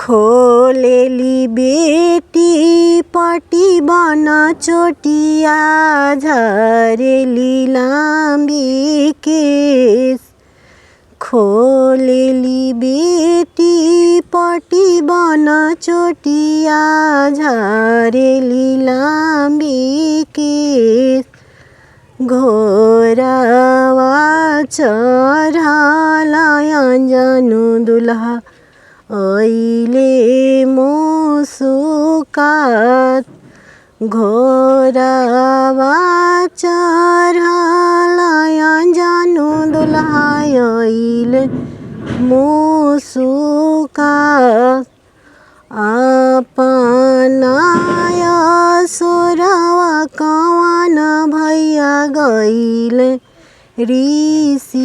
खोलेली बेटी पटी बन चोटिया झरेली लाम्बी केस। खोलेली बेटी पटी बन चोटिया झरेली लाम्बी केस। घोरवा चढ़ल अंजनु दुल्हा अइले मुस्कात। घोरवा चढ़ल अंजनु दुल्हा अइले मुस्कात। अपना असुरवा कवन भैया गइले ऋषियाय।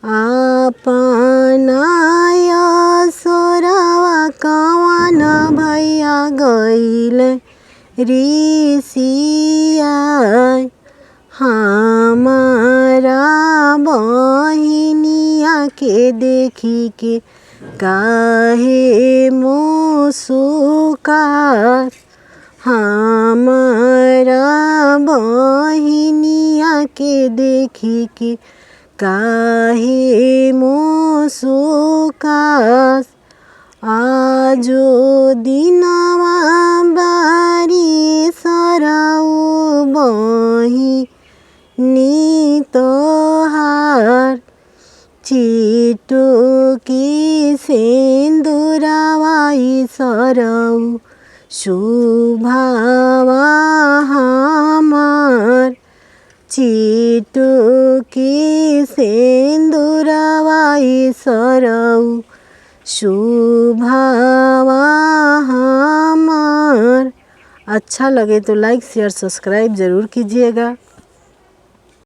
अपना असुरवा कवन भैया गइले ऋषियाय। हमारा बहिनिया के देखी के काहे मुस्कात। हमारा बहिनिया के देखी के काहे मुस्कात। आजो दिनवा बारी सरऊ बहिनी तोहार। चिटुकी सिंदूरवाई सरऊ शुभवा हमार। चिटुकी सिंदूरवाई सरऊ शुभवा हमार। अच्छा लगे तो लाइक शेयर सब्सक्राइब ज़रूर कीजिएगा।